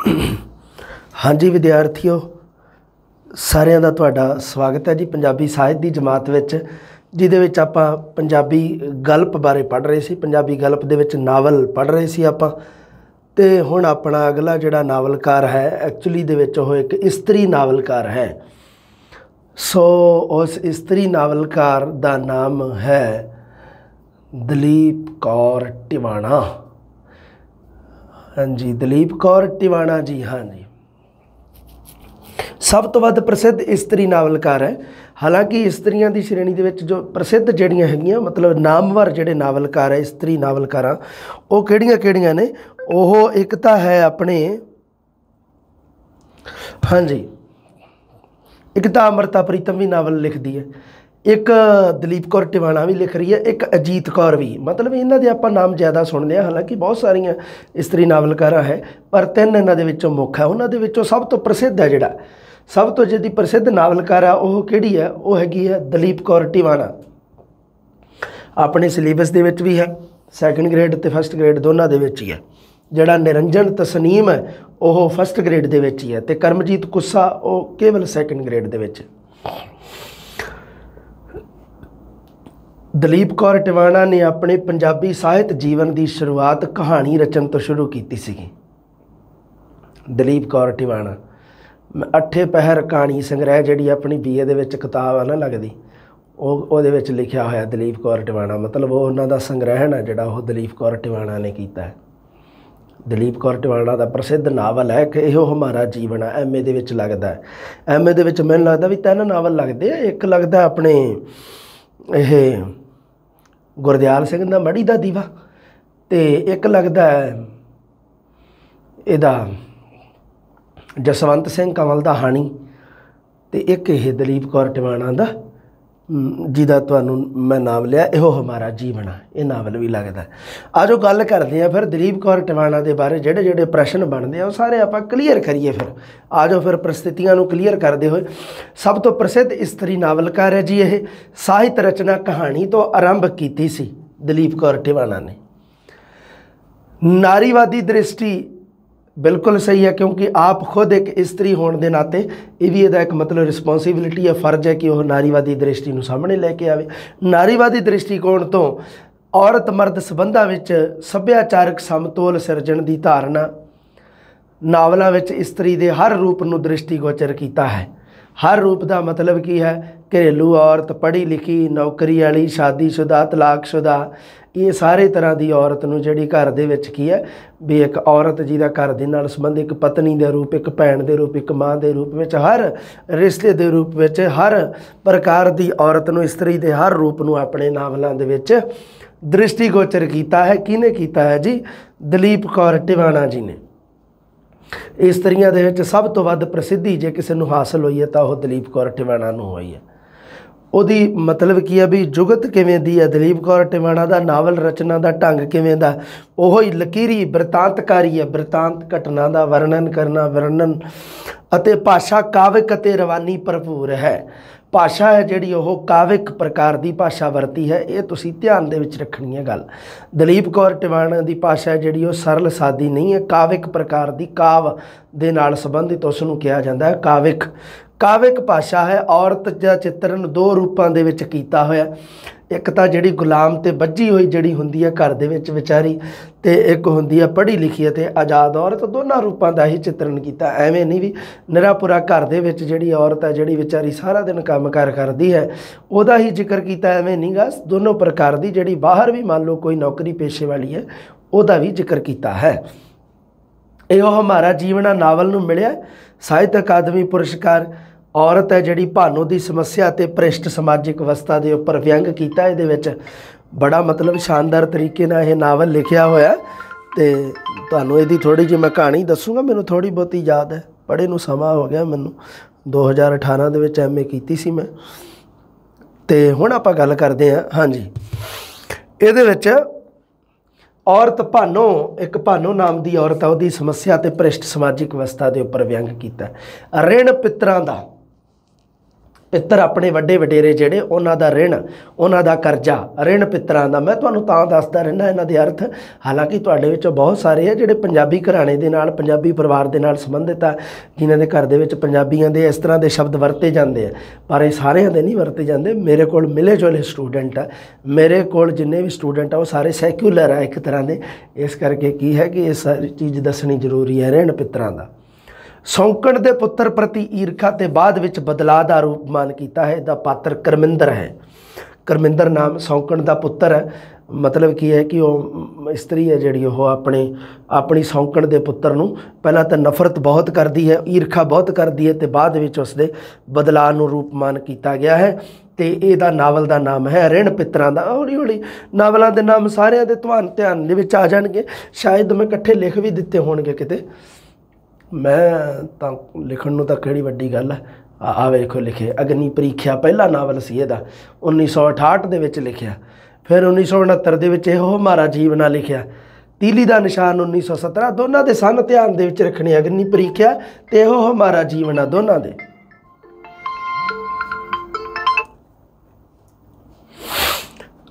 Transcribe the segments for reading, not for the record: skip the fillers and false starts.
हाँ जी विद्यार्थियों, सारिਆਂ ਦਾ ਤੁਹਾਡਾ ਸਵਾਗਤ है जी। पंजाबी ਸਾਹਿਤ ਦੀ ਜਮਾਤ ਵਿੱਚ ਜਿਹਦੇ ਵਿੱਚ ਆਪਾਂ ਪੰਜਾਬੀ ਗਲਪ ਬਾਰੇ ਪੜ੍ਹ ਰਹੇ ਸੀ। ਪੰਜਾਬੀ ਗਲਪ ਦੇ ਵਿੱਚ ਨਾਵਲ ਪੜ੍ਹ ਰਹੇ ਸੀ ਆਪਾਂ। ਤੇ ਹੁਣ ਆਪਣਾ ਅਗਲਾ ਜਿਹੜਾ ਨਾਵਲਕਾਰ ਹੈ ਐਕਚੁਅਲੀ ਦੇ ਵਿੱਚ ਉਹ ਇੱਕ ਇਸਤਰੀ ਨਾਵਲਕਾਰ ਹੈ। ਸੋ ਉਸ ਇਸਤਰੀ ਨਾਵਲਕਾਰ ਦਾ ਨਾਮ ਹੈ ਦਲੀਪ ਕੌਰ ਟਿਵਾਣਾ। हाँ जी, दलीप कौर टिवाणा जी। हाँ जी, सब तो वध प्रसिद्ध इस्त्री नावलकार है। हालांकि इस्त्रियां की श्रेणी के जो प्रसिद्ध जड़ियाँ हैगियां मतलब नामवर जोड़े नावलकार है इस्त्री नावलकार वो किहड़ियां ने, वो एक तो है अपने हाँ जी, एक तो अमृता प्रीतम भी नावल लिखती है, एक दलीप कौर टिवाणा भी लिख रही है, एक अजीत कौर भी। मतलब इन्हों के आप नाम ज़्यादा सुनते हैं। हालांकि बहुत सारिया इस्त्री नावलकारा है पर तीन इन्हों मुख है। उन्होंने सब तो प्रसिद्ध है जोड़ा सब तो जी प्रसिद्ध नावलकार वो किहड़ी है, वो हैगी है दलीप कौर टिवाणा। अपने सिलेबस के भी है, सैकेंड ग्रेड तो फस्ट ग्रेड दोनों के ही है। जोड़ा निरंजन तसनीम है वो फस्ट ग्रेड के ही है, तो करमजीत कुस्सा वो केवल सैकेंड ग्रेड के। दलीप कौर टिवाणा ने अपने पंजाबी साहित्य जीवन की शुरुआत कहानी रचन तो शुरू की सी। दलीप कौर टिवाणा अठे पहर कहानी संग्रह जी अपनी BA के किताब है ना लगती, वो लिखा होया दलीप कौर टिवाणा। मतलब वो उन्होंने संग्रह है ना जोड़ा वो दलीप कौर टिवाणा ने किया है। दलीप कौर टिवाणा का प्रसिद्ध नावल है कि यो हमारा जीवन है। MA के लगता है, MA के मैंने लगता भी 3 नावल लगते हैं। एक लगता अपने ये गुरदयाल सिंह दा मड़ी दा दीवा, तो एक लगता है इहदा जसवंत सिंह कंवल दा हानी, तो एक ये दलीप कौर टिवाणा दा जिहदा तुहानूं मैं नाम लिया इहो हमारा जीवन है, ये नावल भी लगता है। आजो गल करते हैं फिर दलीप कौर टिवाणा के बारे जेडे जेडे प्रश्न बनते हैं वो सारे आप क्लीयर करिए। फिर आजो फिर परिस्थितियों क्लीयर करते हुए सब तो प्रसिद्ध इस्त्री नावलकार है जी। ये साहित्य रचना कहानी तो आरंभ की सी दलीप कौर टिवाणा ने। नारीवादी दृष्टि बिल्कुल सही है, क्योंकि आप खुद एक इस्त्री होने के नाते ये भी एक मतलब रिस्पोंसिबिलिटी है, फर्ज है कि वह नारीवादी दृष्टि को सामने लैके आए। नारीवादी दृष्टिकोण तो औरत मर्द संबंधां विच सभ्याचारक समतोल सिरजण की धारणा नावलों में इस्त्री के हर रूप को दृष्टिगोचर किया है। हर रूप का मतलब की है, घरेलू औरत, पढ़ी लिखी, नौकरी वाली, शादीशुदा, तलाकशुदा, ये सारे तरह की औरत नूं जिहड़ी घर दे विच की है भी एक औरत जिहदा घर दे नाल संबंध एक पत्नी के रूप, एक भैन के रूप, एक माँ के रूप में, हर रिश्ते के रूप में हर प्रकार की औरत नूं इस्त्री के हर रूप नूं अपने नावलों दे विच दृष्टिगोचर किया है। किहने किया है जी? दलीप कौर टिवाणा जी ने। इस्त्रियां दे विच सब तो वध प्रसिद्धि जे किसी नूं हासिल हुई है तो वह दलीप कौर टिवाणा नूं हुई है। ਉਹਦੀ मतलब की है भी जुगत किवें दी है। दलीप कौर टिवाणा का नावल रचना का ढंग किवें दा, ਉਹ ही लकीरी बिरतांतकारी है। बिरतांत घटना का वर्णन करना, वर्णन अते भाषा काविक अते रवानी भरपूर है। भाषा है जिहड़ी ਉਹ काविक प्रकार की भाषा वरती है। ये तुसीं ध्यान दे विच रखनी है गल। दलीप कौर टिवाणा की भाषा है जिहड़ी सरल सादी नहीं है, काविक प्रकार की, काव दे नाल संबंधित उसनूं कहा जाता है काविक। काविक भाषा है। औरत का चित्रण 2 रूपों के विच कीता होया। एक तो जिहड़ी गुलाम ते बज्झी हुई जिहड़ी हुंदी है घर दे विच विचारी, ते एक हुंदी है पढ़ी लिखी ते आज़ाद औरत। दोनों रूपों का ही चित्रण किया। एवें नहीं भी निरापुरा घर दे विच जिहड़ी औरत है जिहड़ी विचारी सारा दिन काम कार करती है उहदा ही जिक्र किया। एवें नहीं गा, दोनों प्रकार की जिहड़ी बाहर भी मान लो कोई नौकरी पेशे वाली है उहदा भी जिक्र किया है। यो हमारा जीवन नावल नूं मिलिया साहित्य अकादमी पुरस्कार। औरत है जिहड़ी भानों की समस्या ते भ्रिष्ट समाजिक अवस्था के उपर व्यंग किया। ये बड़ा मतलब शानदार तरीके नाल यह नावल लिखिया होया। तो तुहानूं इहदी थोड़ी जी मैं कहानी दसूँगा। मैनूं थोड़ी बहुती याद है, पढ़े नूं समा हो गया मैनूं। 2018 दे विच MA कीती सी मैं। तो हुण आपां गल करदे हां। हाँ जी, इहदे विच औरत भानो, एक भानो नाम की औरत है, उसकी समस्या ते भ्रिष्ट समाजिक अवस्था के उपर व्यंग किया। ऋण पितरां दा पितर अपने वड्डे वडेरे जिहड़े उन्हां दा ऋण, उन्हां दा करजा, ऋण पितरां दा। मैं तुहानूं तां दसदा रहिंदा इन्हां दे अर्थ, हालांकि तुहाडे विचों बहुत सारे है जिहड़े पंजाबी घराणे दे नाल, पंजाबी परिवार दे नाल संबंधित आ, जिन्हां दे घर दे विच पंजाबियां दे इस तरह दे शब्द वरते जांदे आ, पर ये सारिਆਂ दे नहीं वरते जांदे। मेरे कोल मिले जुले स्टूडेंट आ, मेरे कोल जिन्ने भी स्टूडेंट आ वो सारे सैक्यूलर आ एक तरह दे, इस करके की है कि ये सारी चीज़ दसनी जरूरी है। ऋण पितरां दा। सौंकण दे पुत्र प्रति ईरखा ते बाद विच बदलाव दा रूपमान कीता है। इहदा पात्र करमिंदर है। करमिंदर नाम सौंकण दा पुत्र है, मतलब की है कि वो इस्त्री है जिहड़ी वो अपनी सौंकण दे पुत्र नूं पहलां तां नफरत बहुत करदी है, ईरखा बहुत करदी है, ते बाद विच उसदे बदलाव नूं रूपमान कीता गया है। ते इहदा नावल दा नाम है ऋण पितरां दा। हौली हौली नावलों के नाम सारिਆਂ दे तुहानूं ध्यान दे विच आ जाणगे, शायद मैं इकट्ठे लिख भी दिते होणगे किते, मैं तो लिखण नूं तां किहड़ी वड्डी गल है। आ वेखो लिखे अग्नि परीक्षा पहला नावल सी इहदा 1968 दे विच लिखिया, फिर 1969 दे विच इहो हमारा जीवना लिखिया, तीली दा निशान 1917, दोनों दे सन ध्यान दे विच रखने, अग्नि परीक्षा ते इहो हमारा जीवना दोनों दे।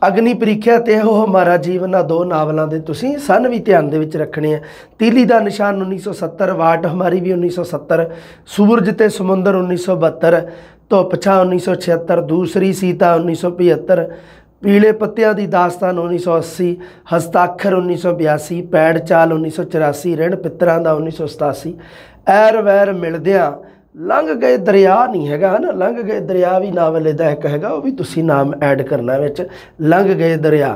अग्नि परीक्षा ते इहो हमारा जीवन दो नावलों के तुसीं सन भी ध्यान दे विच रखने हैं। तीली दा निशान 1970, वाट हमारी भी 1970, सूरज ते समुंदर 1972, धुप छां 1976, दूसरी सीता 1975, पीले पत्तियां दी दास्तान 1980, हस्ताक्षर 1982, पैड़ चाल 1984, ऋण पितरां दा 1987, ऐर वैर मिलदियां लंघ गए दरिया नहीं हैगा है ना, लंघ गए दरिया भी नावल इहदा एक हैगा, वो भी तुसी नाम ऐड करना विच, लंघ गए दरिया।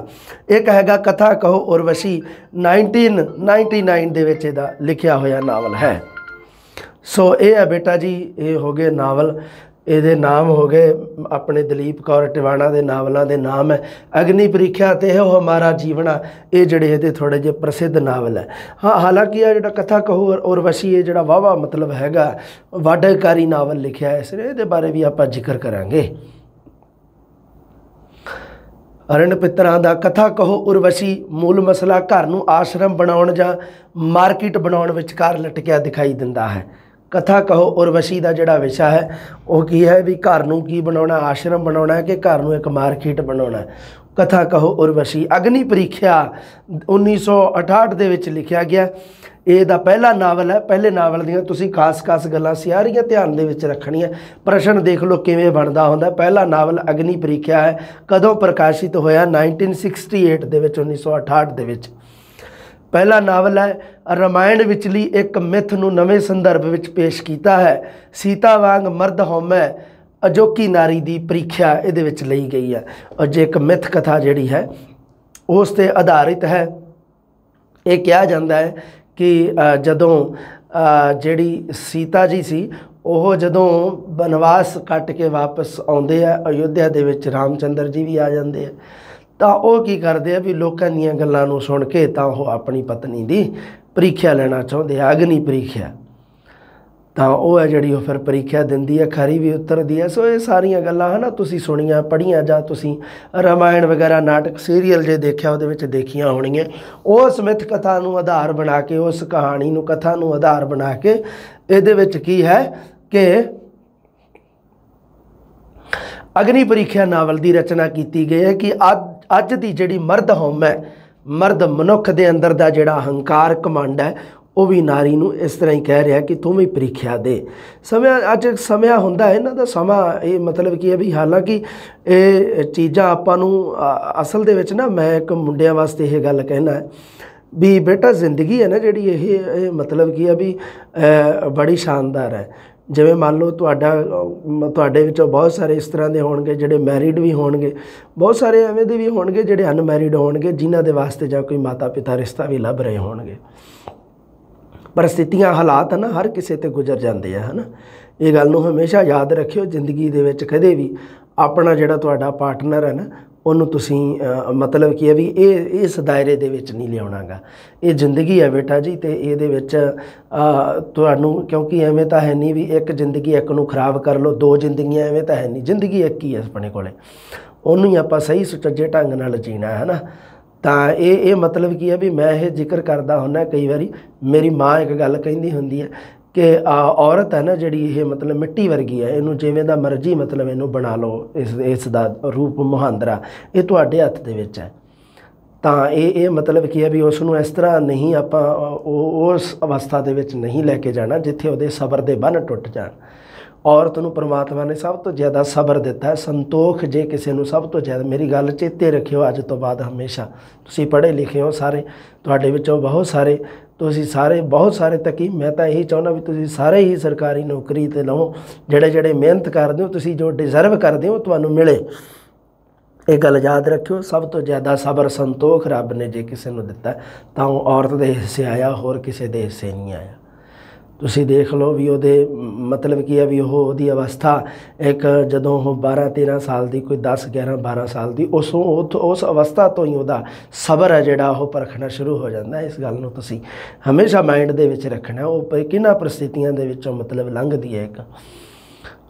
एक हैगा कथा कहो उर्वशी 1999 दे विच इहदा लिखिया होया नावल है। सो ये है बेटा जी, ये हो गए नावल, ये नाम हो गए अपने दलीप कौर टिवाणा के नावलों के नाम है। अग्नि परीक्षा ते हो हमारा जीवना, ये जड़े ये थोड़े जे प्रसिद्ध नावल है। हाँ, हालांकि यह जो कथा कहो उर्वशी है जोड़ा वाहवा मतलब हैगा वाढकारी नावल लिखा है, इसलिए ये बारे भी आप जिक्र करांगे। ऋण पितरां दा कथा कहो उर्वशी मूल मसला घर नूं आश्रम बनाउण जां मार्केट बनाउण विचकार लटकिया दिखाई दिंदा है। कथा कहो उर्वशी का जोड़ा विषय है वो की है भी घर नूं की बनाउणा, आश्रम बनाउणा है कि घर नूं एक मार्केट बनाउणा है। कथा कहो उर्वशी। अग्नि परीक्षा 1968 दे विच लिखिया गया, ਇਹਦਾ पहला नावल है। पहले नावल ਦੀਆਂ ਤੁਸੀਂ खास ਗੱਲਾਂ ਸਾਰੀਆਂ ध्यान ਦੇ ਵਿੱਚ ਰੱਖਣੀਆਂ। प्रश्न देख लो किवें ਬਣਦਾ ਹੁੰਦਾ। पहला नावल अग्नि परीक्षा है, कदों प्रकाशित होया 1968 ਦੇ ਵਿੱਚ 1968 ਦੇ ਵਿੱਚ। पहला नावल है रामायण विचली एक मिथ नूं नवें संदर्भ विच पेश किया है। सीता वांग मर्द होमै अजोकी नारी दी परीक्षा इहदे विच लई गई है, और जे एक मिथ कथा जिहड़ी है उस ते आधारित है। ये कहा जाता है कि जदों जिहड़ी सीता जी सी ਉਹ ਜਦੋਂ बनवास कट के वापस आउंदे आ अयोध्या दे विच रामचंद्र जी भी आ जाते हैं, तो वह की करते हैं भी लोगों दी गल्लां नूं सुन के तो वह अपनी पत्नी की परीक्षा लेना चाहते हैं, अग्नि परीक्षा। तो वह है जिहड़ी फिर परीक्षा दिंदी है, खरी भी उतरदी है। सो ये सारियां गल्लां है ना तुसीं सुनियां पढ़ियां जां तुसीं रामायण वगैरह नाटक सीरीयल जे देखिया उहदे विच देखियां होणीआं। उस मिथ कथा नूं आधार बना के, उस कहानी नूं कथा नूं आधार बना के इहदे विच की है कि अग्नि परीक्षा नावल की रचना की गई है कि अज की जिहड़ी मर्द होम है, मर्द मनुख के अंदर का जिहड़ा अहंकार घमंड है वो भी नारी नूं इस तरह ही कह रहा कि तू भी परीक्षा दे। समय अज समय हुंदा है इन्हां दा समा, ये मतलब की है भी हालांकि ये चीज़ां आपां नूं असल दे विच ना मैं एक मुंडियां वास्ते ये गल कहना है भी बेटा जिंदगी है ना जिहड़ी ये मतलब की है भी बड़ी शानदार है। जिवें मान लो तुहाडे विचों बहुत सारे इस तरह के होणगे जिहड़े मैरिड भी होणगे, बहुत सारे एवें दे भी होणगे जिहड़े अनमैरिड होणगे जिन्हां दे वास्ते जां कोई माता पिता रिश्ता भी लभ रहे होणगे। परिस्थितियां हालात है ना हर किसी ते गुजर जाते हैं, है ना। ये गल नूं हमेशा याद रखियो, जिंदगी दे विच कदे भी अपना जिहड़ा तुहाडा पार्टनर है ना उन्होंने तुसीं मतलब कि भी इस दायरे दे विच नहीं लियाउणा गा। ये जिंदगी है बेटा जी, तो ये तुहानूं क्योंकि एवें तो है नहीं भी एक जिंदगी एक नूं खराब कर लो, दो जिंदगियां एवें तो है नहीं, जिंदगी एक ही है अपने कोले, उन्होंने आपां सही सुचज्जे ढंग नाल जीना है ना। तो ये मतलब की है भी मैं ये जिक्र करता हुन्ना कई बारी, मेरी माँ एक गल कहिंदी हुंदी है कि औरत है ना जिहड़ी ये मतलब मिट्टी वर्गी है, इनू जिवें दा मर्जी मतलब इनू बना लो, इस दा रूप मुहांदरा ये तुहाडे हत्थ दे विच है। ਤਾਂ ਇਹ मतलब ਕੀ ਹੈ ਵੀ ਉਸ ਨੂੰ ਇਸ ਤਰ੍ਹਾਂ ਨਹੀਂ ਆਪਾਂ ਉਸ ਅਵਸਥਾ ਦੇ ਵਿੱਚ ਨਹੀਂ ਲੈ ਕੇ ਜਾਣਾ ਜਿੱਥੇ ਉਹਦੇ ਸਬਰ ਦੇ ਬੰਨ੍ਹ ਟੁੱਟ ਜਾਣ। ਔਰਤ ਨੂੰ ਪਰਮਾਤਮਾ ਨੇ ਸਭ ਤੋਂ ਜ਼ਿਆਦਾ ਸਬਰ ਦਿੱਤਾ ਹੈ, ਸੰਤੋਖ ਜੇ ਕਿਸੇ ਨੂੰ ਸਭ ਤੋਂ ਜ਼ਿਆਦਾ। ਮੇਰੀ ਗੱਲ ਚੇਤੇ ਰੱਖਿਓ ਅੱਜ ਤੋਂ ਬਾਅਦ ਹਮੇਸ਼ਾ, ਤੁਸੀਂ ਪੜ੍ਹੇ ਲਿਖੇ ਹੋ ਸਾਰੇ, ਤੁਹਾਡੇ ਵਿੱਚੋਂ ਬਹੁਤ ਸਾਰੇ, ਤੁਸੀਂ ਸਾਰੇ ਬਹੁਤ ਸਾਰੇ ਤੱਕੀ, ਮੈਂ ਤਾਂ ਇਹੀ ਚਾਹੁੰਦਾ ਵੀ ਤੁਸੀਂ ਸਾਰੇ ਹੀ ਸਰਕਾਰੀ ਨੌਕਰੀ 'ਤੇ ਲਓ, ਜਿਹੜੇ ਮਿਹਨਤ ਕਰਦੇ ਹੋ, ਤੁਸੀਂ ਜੋ ਡਿਜ਼ਰਵ ਕਰਦੇ ਹੋ ਤੁਹਾਨੂੰ ਮਿਲੇ। ਇਹ ਗੱਲ ਯਾਦ ਰੱਖਿਓ, ਸਭ ਤੋਂ ਜ਼ਿਆਦਾ ਸਬਰ ਸੰਤੋਖ ਰੱਬ ਨੇ ਜੇ ਕਿਸੇ ਨੂੰ ਦਿੱਤਾ ਤਾਂ ਉਹ ਔਰਤ ਦੇ ਹਿੱਸੇ ਆਇਆ, ਹੋਰ ਕਿਸੇ ਦੇ ਹਿੱਸੇ ਨਹੀਂ ਆਇਆ। ਤੁਸੀਂ ਦੇਖ ਲਓ ਵੀ ਉਹਦੇ मतलब ਕੀ ਹੈ ਵੀ ਉਹਦੀ ਅਵਸਥਾ ਇੱਕ ਜਦੋਂ ਉਹ 12-13 ਸਾਲ ਦੀ, ਕੋਈ 10-11-12 ਸਾਲ ਦੀ, ਉਸ ਅਵਸਥਾ ਤੋਂ ਹੀ ਉਹਦਾ ਸਬਰ ਹੈ ਜਿਹੜਾ ਉਹ ਪਰਖਣਾ ਸ਼ੁਰੂ ਹੋ ਜਾਂਦਾ। ਇਸ ਗੱਲ ਨੂੰ ਤੁਸੀਂ ਹਮੇਸ਼ਾ ਮਾਈਂਡ ਦੇ ਵਿੱਚ ਰੱਖਣਾ, ਉਹ ਕਿਹਨਾਂ ਪ੍ਰਸਥਿਤੀਆਂ ਦੇ ਵਿੱਚੋਂ मतलब ਲੰਘਦੀ ਹੈ ਇੱਕ।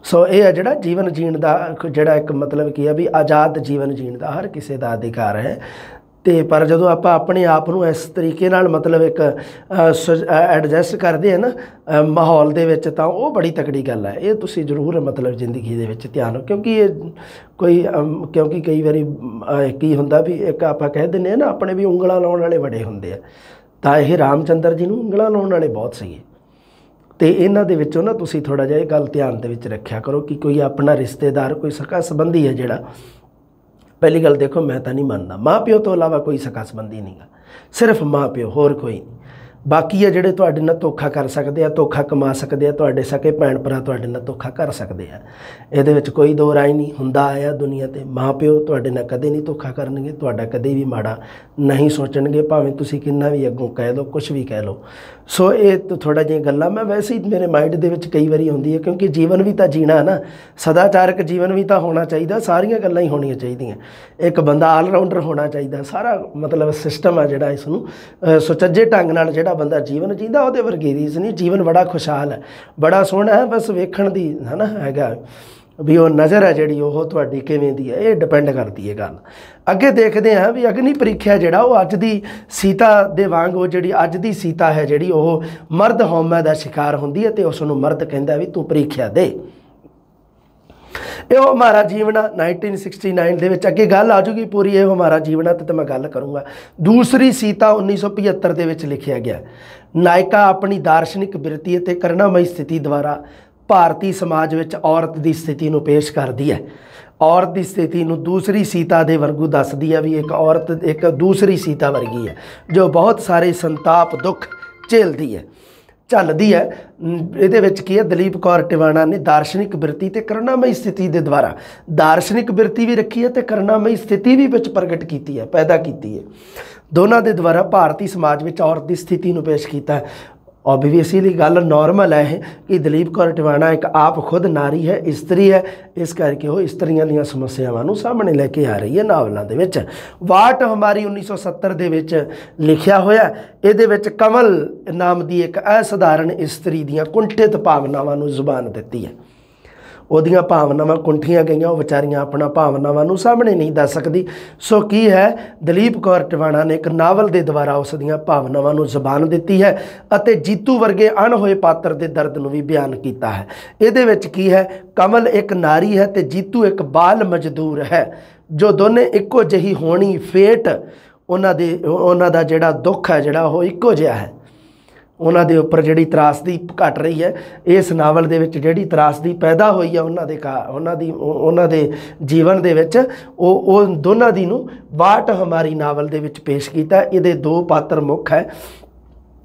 ਸੋ ਇਹ ਹੈ ਜਿਹੜਾ ਜੀਵਨ ਜੀਣ ਦਾ ਜਿਹੜਾ ਇੱਕ मतलब ਕੀ ਹੈ ਵੀ ਆਜ਼ਾਦ ਜੀਵਨ ਜੀਣ ਦਾ ਹਰ ਕਿਸੇ ਦਾ ਅਧਿਕਾਰ ਹੈ। ਅਤੇ ਪਰ ਜਦੋਂ ਆਪਾਂ ਆਪਣੇ ਆਪ ਨੂੰ ਇਸ ਤਰੀਕੇ ਨਾਲ मतलब ਇੱਕ ਐਡਜਸਟ ਕਰਦੇ ਹਾਂ ਨਾ ਮਾਹੌਲ ਦੇ ਵਿੱਚ, ਤਾਂ ਉਹ ਬੜੀ ਤਕੜੀ ਗੱਲ ਹੈ। ਇਹ ਤੁਸੀਂ ਜ਼ਰੂਰ मतलब ਜ਼ਿੰਦਗੀ ਦੇ ਵਿੱਚ ਧਿਆਨ ਰੱਖੋ, ਕਿਉਂਕਿ ਕਈ ਵਾਰੀ ਕੀ ਹੁੰਦਾ ਵੀ ਇੱਕ ਆਪਾਂ ਕਹਿ ਦਿੰਦੇ ਹਾਂ ਨਾ ਆਪਣੇ ਵੀ ਉਂਗਲਾਂ ਲਾਉਣ ਵਾਲੇ ਬੜੇ ਹੁੰਦੇ ਆ, ਤਾਂ ਇਹ ਰਾਮਚੰਦਰ ਜੀ ਨੂੰ ਉਂਗਲਾਂ ਲਾਉਣ ਵਾਲੇ ਬਹੁਤ ਸੀਗੇ। ਅਤੇ ਇਹਨਾਂ ਦੇ ਵਿੱਚੋਂ ਨਾ ਤੁਸੀਂ ਥੋੜ੍ਹਾ ਜਿਹਾ ਇਹ ਗੱਲ ਧਿਆਨ ਦੇ ਵਿੱਚ ਰੱਖਿਆ ਕਰੋ ਕਿ ਕੋਈ ਆਪਣਾ ਰਿਸ਼ਤੇਦਾਰ, ਕੋਈ ਸਕਾ ਸੰਬੰਧੀ ਹੈ ਜਿਹੜਾ, ਪਹਿਲੀ ਗੱਲ ਦੇਖੋ ਮੈਂ ਤਾਂ ਨਹੀਂ ਮੰਨਦਾ ਮਾਂ ਪਿਓ ਤੋਂ ਇਲਾਵਾ ਕੋਈ ਸਕਾ ਸੰਬੰਧੀ ਨਹੀਂ ਗਾ, ਸਿਰਫ ਮਾਂ ਪਿਓ, ਹੋਰ ਕੋਈ ਨਹੀਂ। ਬਾਕੀ ਹੈ ਜਿਹੜੇ ਤੁਹਾਡੇ ਨਾਲ ਧੋਖਾ ਕਰ ਸਕਦੇ ਆ, ਧੋਖਾ ਕਮਾ ਸਕਦੇ ਆ, ਤੁਹਾਡੇ ਸਕੇ ਭੈਣ ਭਰਾ ਤੁਹਾਡੇ ਨਾਲ ਧੋਖਾ ਕਰ ਸਕਦੇ ਆ, ਇਹਦੇ ਵਿੱਚ ਕੋਈ ਦੋ ਰਾਏ ਨਹੀਂ। ਹੁੰਦਾ ਆਇਆ ਦੁਨੀਆ 'ਤੇ ਮਾਂ ਪਿਓ ਤੁਹਾਡੇ ਨਾਲ ਕਦੇ ਨਹੀਂ ਧੋਖਾ ਕਰਨਗੇ, ਤੁਹਾਡਾ ਕਦੇ ਵੀ ਮਾੜਾ ਨਹੀਂ ਸੋਚਣਗੇ, ਭਾਵੇਂ ਤੁਸੀਂ ਕਿੰਨਾ ਵੀ ਅੱਗੋਂ ਕਹਿ ਦਿਓ, ਕੁਛ ਵੀ ਕਹਿ ਲਓ। ਸੋ ਇਹ ਥੋੜ੍ਹਾ ਜਿਹੀਆਂ ਗੱਲਾਂ ਮੈਂ ਵੈਸੇ ਹੀ ਮੇਰੇ ਮਾਈਂਡ ਦੇ ਵਿੱਚ ਕਈ ਵਾਰੀ ਆਉਂਦੀ ਹੈ, ਕਿਉਂਕਿ ਜੀਵਨ ਵੀ ਤਾਂ ਜੀਣਾ ਨਾ, ਸਦਾਚਾਰਕ ਜੀਵਨ ਵੀ ਤਾਂ ਹੋਣਾ ਚਾਹੀਦਾ, ਸਾਰੀਆਂ ਗੱਲਾਂ ਹੀ ਹੋਣੀਆਂ ਚਾਹੀਦੀਆਂ। ਇੱਕ ਬੰਦਾ ਆਲਰਾਊਂਡਰ ਹੋਣਾ ਚਾਹੀਦਾ, ਸਾਰਾ मतलब ਸਿਸਟਮ ਆ ਜਿਹੜਾ ਇਸ ਨੂੰ ਸੁਚੱਜੇ ਢੰਗ ਨਾਲ ਜਿਹੜਾ ਬੰਦਾ ਜੀਵਨ ਜੀਂਦਾ ਉਹਦੇ ਵਰਗੀ ਰੀਸ ਨਹੀਂ। ਜੀਵਨ ਬੜਾ ਖੁਸ਼ਹਾਲ ਹੈ, ਬੜਾ ਸੋਹਣਾ ਹੈ, ਬਸ ਵੇਖਣ ਦੀ ਹੈ ਨਾ ਹੈਗਾ ਵੀ ਉਹ ਨਜ਼ਰ ਹੈ ਜਿਹੜੀ ਉਹ ਤੁਹਾਡੀ ਕਿਵੇਂ ਦੀ ਹੈ, ਇਹ ਡਿਪੈਂਡ ਕਰਦੀ ਹੈ ਗੱਲ। ਅੱਗੇ ਦੇਖਦੇ ਹਾਂ ਵੀ ਅਗਨੀ ਪ੍ਰੀਖਿਆ ਜਿਹੜਾ ਉਹ ਅੱਜ ਦੀ ਸੀਤਾ ਦੇ ਵਾਂਗ, ਉਹ ਜਿਹੜੀ ਅੱਜ ਦੀ ਸੀਤਾ ਹੈ ਜਿਹੜੀ ਉਹ ਮਰਦ ਹਉਮੈ ਦਾ ਸ਼ਿਕਾਰ ਹੁੰਦੀ ਹੈ ਅਤੇ ਉਸ ਨੂੰ ਮਰਦ ਕਹਿੰਦਾ ਵੀ ਤੂੰ ਪ੍ਰੀਖਿਆ ਦੇ। ਇਹ ਹਮਾਰਾ ਜੀਵਨਾ 1969 ਦੇ ਵਿੱਚ ਅੱਗੇ ਗੱਲ ਆ ਜੂਗੀ ਪੂਰੀ, ਇਹ ਹਮਾਰਾ ਜੀਵਨਾ ਤੇ ਮੈਂ ਗੱਲ ਕਰੂੰਗਾ। ਦੂਸਰੀ ਸੀਤਾ 1975 ਦੇ ਵਿੱਚ ਲਿਖਿਆ ਗਿਆ। ਨਾਇਕਾ ਆਪਣੀ ਦਾਰਸ਼ਨਿਕ ਬਿਰਤੀ ਅਤੇ ਕਰੁਣਾਮਈ ਸਥਿਤੀ ਦੁਆਰਾ ਭਾਰਤੀ ਸਮਾਜ ਵਿੱਚ ਔਰਤ ਦੀ ਸਥਿਤੀ ਨੂੰ ਪੇਸ਼ ਕਰਦੀ ਹੈ। ਔਰਤ ਦੀ ਸਥਿਤੀ ਨੂੰ ਦੂਸਰੀ ਸੀਤਾ ਦੇ ਵਰਗੂ ਦੱਸਦੀ ਹੈ ਵੀ ਇੱਕ ਔਰਤ ਇੱਕ ਦੂਸਰੀ ਸੀਤਾ ਵਰਗੀ ਹੈ ਜੋ ਬਹੁਤ ਸਾਰੇ ਸੰਤਾਪ ਦੁੱਖ ਝੇਲਦੀ ਹੈ, ਝੱਲਦੀ ਹੈ। ਇਹਦੇ ਵਿੱਚ ਕੀ ਹੈ, ਦਲੀਪ ਕੌਰ ਟਿਵਾਣਾ ਨੇ ਦਾਰਸ਼ਨਿਕ ਬਿਰਤੀ ਅਤੇ ਕਰੁਣਾਮਈ ਸਥਿਤੀ ਦੇ ਦੁਆਰਾ ਦਾਰਸ਼ਨਿਕ ਬਿਰਤੀ ਵੀ ਰੱਖੀ ਹੈ ਅਤੇ ਕਰੁਣਾਮਈ ਸਥਿਤੀ ਵੀ ਵਿੱਚ ਪ੍ਰਗਟ ਕੀਤੀ ਹੈ, ਪੈਦਾ ਕੀਤੀ ਹੈ। ਦੋਨਾਂ ਦੇ ਦੁਆਰਾ ਭਾਰਤੀ ਸਮਾਜ ਵਿੱਚ ਔਰਤ ਦੀ ਸਥਿਤੀ ਨੂੰ ਪੇਸ਼ ਕੀਤਾ ਹੈ। ਓਬਵੀਅਸਲੀ ਗੱਲ ਨੋਰਮਲ ਹੈ ਇਹ ਕਿ ਦਲੀਪ ਕੌਰ ਟਿਵਾਣਾ ਇੱਕ ਆਪ ਖੁਦ ਨਾਰੀ ਹੈ, ਇਸਤਰੀ ਹੈ, ਇਸ ਕਰਕੇ ਉਹ ਇਸਤਰੀਆਂ ਦੀਆਂ ਸਮੱਸਿਆਵਾਂ ਨੂੰ ਸਾਹਮਣੇ ਲੈ ਕੇ ਆ ਰਹੀ ਹੈ ਨਾਵਲਾਂ ਦੇ ਵਿੱਚ। ਵਾਟ ਹਮਾਰੀ 1970 ਦੇ ਵਿੱਚ ਲਿਖਿਆ ਹੋਇਆ। ਇਹਦੇ ਵਿੱਚ ਕਮਲ ਨਾਮ ਦੀ ਇੱਕ ਅਸਧਾਰਨ ਇਸਤਰੀ ਦੀਆਂ ਕੁੰਠਿਤ ਭਾਵਨਾਵਾਂ ਨੂੰ ਜ਼ੁਬਾਨ ਦਿੱਤੀ ਹੈ। ਉਹਦੀਆਂ ਭਾਵਨਾਵਾਂ ਕੁੰਠੀਆਂ ਗਈਆਂ, ਉਹ ਵਿਚਾਰੀਆਂ ਆਪਣਾ ਭਾਵਨਾਵਾਂ ਨੂੰ ਸਾਹਮਣੇ ਨਹੀਂ ਦੱਸ ਸਕਦੀ। ਸੋ ਕੀ ਹੈ, ਦਲੀਪ ਕੌਰ ਟਿਵਾਣਾ ਨੇ ਇੱਕ ਨਾਵਲ ਦੇ ਦੁਆਰਾ ਉਸ ਦੀਆਂ ਭਾਵਨਾਵਾਂ ਨੂੰ ਜ਼ੁਬਾਨ ਦਿੱਤੀ ਹੈ ਅਤੇ ਜੀਤੂ ਵਰਗੇ ਅਣਹੋਏ ਪਾਤਰ ਦੇ ਦਰਦ ਨੂੰ ਵੀ ਬਿਆਨ ਕੀਤਾ ਹੈ। ਇਹਦੇ ਵਿੱਚ ਕੀ ਹੈ, ਕਮਲ ਇੱਕ ਨਾਰੀ ਹੈ ਅਤੇ ਜੀਤੂ ਇੱਕ ਬਾਲ ਮਜ਼ਦੂਰ ਹੈ, ਜੋ ਦੋਨੇ ਇੱਕੋ ਜਿਹੀ ਹੋਣੀ ਫੇਟ ਉਹਨਾਂ ਦਾ ਜਿਹੜਾ ਦੁੱਖ ਹੈ ਜਿਹੜਾ ਉਹ ਇੱਕੋ ਜਿਹਾ ਹੈ। ਉਹਨਾਂ ਦੇ ਉੱਪਰ ਜਿਹੜੀ ਤਰਾਸਦੀ ਘਟ ਰਹੀ ਹੈ, ਇਸ ਨਾਵਲ ਦੇ ਵਿੱਚ ਜਿਹੜੀ ਤਰਾਸਦੀ ਪੈਦਾ ਹੋਈ ਹੈ ਉਹਨਾਂ ਦੇ ਜੀਵਨ ਦੇ ਵਿੱਚ, ਉਹ ਦੋਨਾਂ ਦੀ ਨੂੰ ਵਾਟ ਹਮਾਰੀ ਨਾਵਲ ਦੇ ਵਿੱਚ ਪੇਸ਼ ਕੀਤਾ। ਇਹਦੇ ਦੋ ਪਾਤਰ ਮੁੱਖ ਹੈ,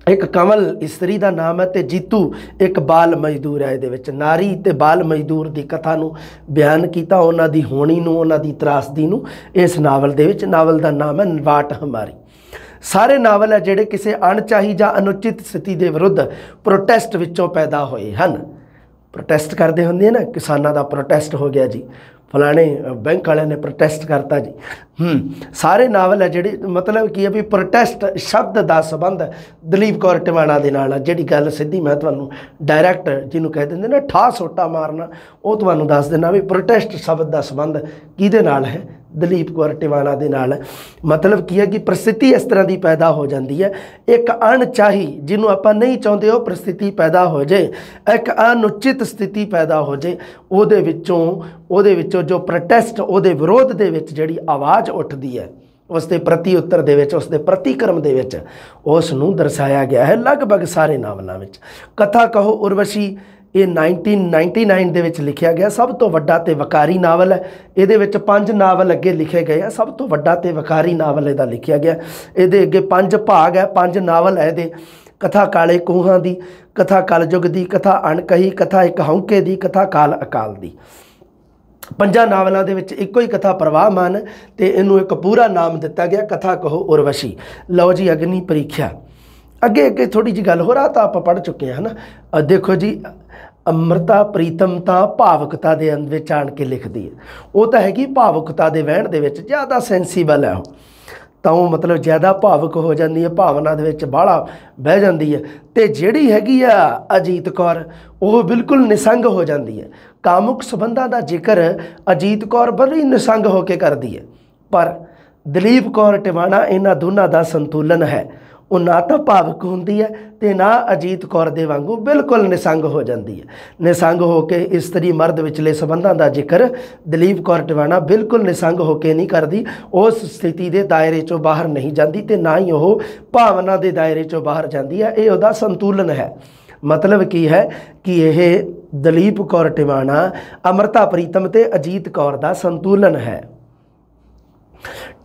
ਇੱਕ ਕਮਲ ਇਸਤਰੀ ਦਾ ਨਾਮ ਹੈ ਅਤੇ ਜੀਤੂ ਇੱਕ ਬਾਲ ਮਜ਼ਦੂਰ ਹੈ। ਇਹਦੇ ਵਿੱਚ ਨਾਰੀ ਅਤੇ ਬਾਲ ਮਜ਼ਦੂਰ ਦੀ ਕਥਾ ਨੂੰ ਬਿਆਨ ਕੀਤਾ, ਉਹਨਾਂ ਦੀ ਹੋਣੀ ਨੂੰ, ਉਹਨਾਂ ਦੀ ਤਰਾਸਦੀ ਨੂੰ ਇਸ ਨਾਵਲ ਦੇ ਵਿੱਚ। ਨਾਵਲ ਦਾ ਨਾਮ ਹੈ ਵਾਟ ਹਮਾਰੀ। ਸਾਰੇ ਨਾਵਲ ਹੈ ਜਿਹੜੇ ਕਿਸੇ ਅਣਚਾਹੀ ਜਾਂ ਅਨੁਚਿਤ ਸਥਿਤੀ ਦੇ ਵਿਰੁੱਧ ਪ੍ਰੋਟੈਸਟ ਵਿੱਚੋਂ ਪੈਦਾ ਹੋਏ ਹਨ। ਪ੍ਰੋਟੈਸਟ ਕਰਦੇ ਹੁੰਦੇ ਨਾ, ਕਿਸਾਨਾਂ ਦਾ ਪ੍ਰੋਟੈਸਟ ਹੋ ਗਿਆ ਜੀ, ਫਲਾਣੇ ਬੈਂਕ ਵਾਲਿਆਂ ਨੇ ਪ੍ਰੋਟੈਸਟ ਕਰਤਾ ਜੀ। ਸਾਰੇ ਨਾਵਲ ਹੈ ਜਿਹੜੇ मतलब ਕੀ ਹੈ ਵੀ ਪ੍ਰੋਟੈਸਟ ਸ਼ਬਦ ਦਾ ਸੰਬੰਧ ਦਲੀਪ ਕੌਰ ਟਿਵਾਣਾ ਦੇ ਨਾਲ। ਜਿਹੜੀ ਗੱਲ ਸਿੱਧੀ ਮੈਂ ਤੁਹਾਨੂੰ ਡਾਇਰੈਕਟ ਜਿਹਨੂੰ ਕਹਿ ਦਿੰਦੇ ਨਾ ਠਾਹ ਸੋਟਾ ਮਾਰਨਾ, ਉਹ ਤੁਹਾਨੂੰ ਦੱਸ ਦੇਣਾ ਵੀ ਪ੍ਰੋਟੈਸਟ ਸ਼ਬਦ ਦਾ ਸੰਬੰਧ ਕਿਹਦੇ ਨਾਲ ਹੈ, ਦਲੀਪ ਕੌਰ ਟਿਵਾਣਾ ਦੇ ਨਾਲ। ਮਤਲਬ ਕੀ ਹੈ ਕਿ ਪ੍ਰਸਥਿਤੀ ਇਸ ਤਰ੍ਹਾਂ ਦੀ ਪੈਦਾ ਹੋ ਜਾਂਦੀ ਹੈ, ਇੱਕ ਅਣਚਾਹੀ ਜਿਹਨੂੰ ਆਪਾਂ ਨਹੀਂ ਚਾਹੁੰਦੇ ਉਹ ਪ੍ਰਸਥਿਤੀ ਪੈਦਾ ਹੋ ਜਾਏ, ਇੱਕ ਅਨੁਚਿਤ ਸਥਿਤੀ ਪੈਦਾ ਹੋ ਜਾਏ, ਉਹਦੇ ਵਿੱਚੋਂ ਜੋ ਪ੍ਰੋਟੈਸਟ, ਉਹਦੇ ਵਿਰੋਧ ਦੇ ਵਿੱਚ ਜਿਹੜੀ ਆਵਾਜ਼ ਉੱਠਦੀ ਹੈ, ਉਸ ਦੇ ਪ੍ਰਤੀ ਉੱਤਰ ਦੇ ਵਿੱਚ, ਉਸ ਦੇ ਪ੍ਰਤੀਕਰਮ ਦੇ ਵਿੱਚ ਉਸ ਨੂੰ ਦਰਸਾਇਆ ਗਿਆ ਹੈ ਲਗਭਗ ਸਾਰੇ ਨਾਵਲਾਂ ਵਿੱਚ। ਕਥਾ ਕਹੋ ਉਰਵਸ਼ੀ ਇਹ 1999 ਦੇ ਵਿੱਚ ਲਿਖਿਆ ਗਿਆ, ਸਭ ਤੋਂ ਵੱਡਾ ਤੇ ਵਕਾਰੀ ਨਾਵਲ ਹੈ। ਇਹਦੇ ਵਿੱਚ 5 ਨਾਵਲ ਅੱਗੇ ਲਿਖੇ ਗਏ ਆ, ਸਭ ਤੋਂ ਵੱਡਾ ਤੇ ਵਕਾਰੀ ਨਾਵਲ ਇਹਦਾ ਲਿਖਿਆ ਗਿਆ। ਇਹਦੇ ਅੱਗੇ 5 ਭਾਗ ਹੈ, 5 ਨਾਵਲ ਹੈ ਇਹਦੇ। ਕਥਾ ਕਾਲੇ ਕੂਹਾਂ ਦੀ, ਕਥਾ ਕਲਯੁਗ ਦੀ, ਕਥਾ ਅਣਕਹੀ, ਕਥਾ ਇੱਕ ਹੌਂਕੇ ਦੀ, ਕਥਾ ਕਾਲ ਅਕਾਲ ਦੀ। 5 ਨਾਵਲਾਂ ਦੇ ਵਿੱਚ ਇੱਕੋ ਹੀ ਕਥਾ ਪ੍ਰਵਾਹਮਾਨ ਤੇ ਇਹਨੂੰ ਇੱਕ ਪੂਰਾ ਨਾਮ ਦਿੱਤਾ ਗਿਆ, ਕਥਾ ਕਹੋ ਉਰਵਸ਼ੀ। ਲਓ ਜੀ, ਅਗਨੀ ਪ੍ਰੀਖਿਆ। ਅੱਗੇ ਥੋੜੀ ਜਿਹੀ ਗੱਲ ਹੋਰ ਆ ਤਾਂ ਆਪਾਂ ਪੜ੍ਹ ਚੁੱਕੇ ਹਾਂ ਨਾ। ਦੇਖੋ ਜੀ, ਅੰਮ੍ਰਿਤਾ ਪ੍ਰੀਤਮ ਤਾਂ ਭਾਵੁਕਤਾ ਦੇ ਵਿੱਚ ਆਣ ਕੇ ਲਿਖਦੀ ਹੈ। ਉਹ ਤਾਂ ਹੈਗੀ ਭਾਵੁਕਤਾ ਦੇ ਵਹਿਣ ਦੇ ਵਿੱਚ, ਜ਼ਿਆਦਾ ਸੈਂਸੀਬਲ ਹੈ ਉਹ, ਤਾਂ ਉਹ ਮਤਲਬ ਜ਼ਿਆਦਾ ਭਾਵੁਕ ਹੋ ਜਾਂਦੀ ਹੈ, ਭਾਵਨਾ ਦੇ ਵਿੱਚ ਬਾਹਲਾ ਬਹਿ ਜਾਂਦੀ ਹੈ। ਤੇ ਜਿਹੜੀ ਹੈਗੀ ਆ ਅਜੀਤ ਕੌਰ, ਉਹ ਬਿਲਕੁਲ ਨਿਸੰਗ ਹੋ ਜਾਂਦੀ ਹੈ। ਕਾਮੁਕ ਸੰਬੰਧਾਂ ਦਾ ਜ਼ਿਕਰ ਅਜੀਤ ਕੌਰ ਬੜੀ ਨਿਸੰਗ ਹੋ ਕੇ ਕਰਦੀ ਹੈ, ਪਰ ਦਲੀਪ ਕੌਰ ਟਿਵਾਣਾ ਇਹਨਾਂ ਦੋਨਾਂ ਦਾ ਸੰਤੁਲਨ ਹੈ। ਉਹ ਨਾ ਤਾਂ ਭਾਵੁਕ ਹੁੰਦੀ ਹੈ ਤੇ ਨਾ ਅਜੀਤ ਕੌਰ ਦੇ ਵਾਂਗੂ ਬਿਲਕੁਲ ਨਿਸੰਗ ਹੋ ਜਾਂਦੀ ਹੈ। ਨਿਸੰਗ ਹੋ ਕੇ ਇਸਤਰੀ ਮਰਦ ਵਿਚਲੇ ਸੰਬੰਧਾਂ ਦਾ ਜ਼ਿਕਰ ਦਲੀਪ ਕੌਰ ਟਿਵਾਣਾ ਬਿਲਕੁਲ ਨਿਸੰਗ ਹੋ ਕੇ ਨਹੀਂ ਕਰਦੀ। ਉਸ ਸਥਿਤੀ ਦੇ ਦਾਇਰੇ 'ਚੋਂ ਬਾਹਰ ਨਹੀਂ ਜਾਂਦੀ ਤੇ ਨਾ ਹੀ ਉਹ ਭਾਵਨਾ ਦੇ ਦਾਇਰੇ 'ਚੋਂ ਬਾਹਰ ਜਾਂਦੀ ਹੈ। ਇਹ ਉਹਦਾ ਸੰਤੁਲਨ ਹੈ। ਮਤਲਬ ਕੀ ਹੈ ਕਿ ਇਹ ਦਲੀਪ ਕੌਰ ਟਿਵਾਣਾ, ਅੰਮ੍ਰਿਤਾ ਪ੍ਰੀਤਮ ਤੇ ਅਜੀਤ ਕੌਰ ਦਾ ਸੰਤੁਲਨ ਹੈ।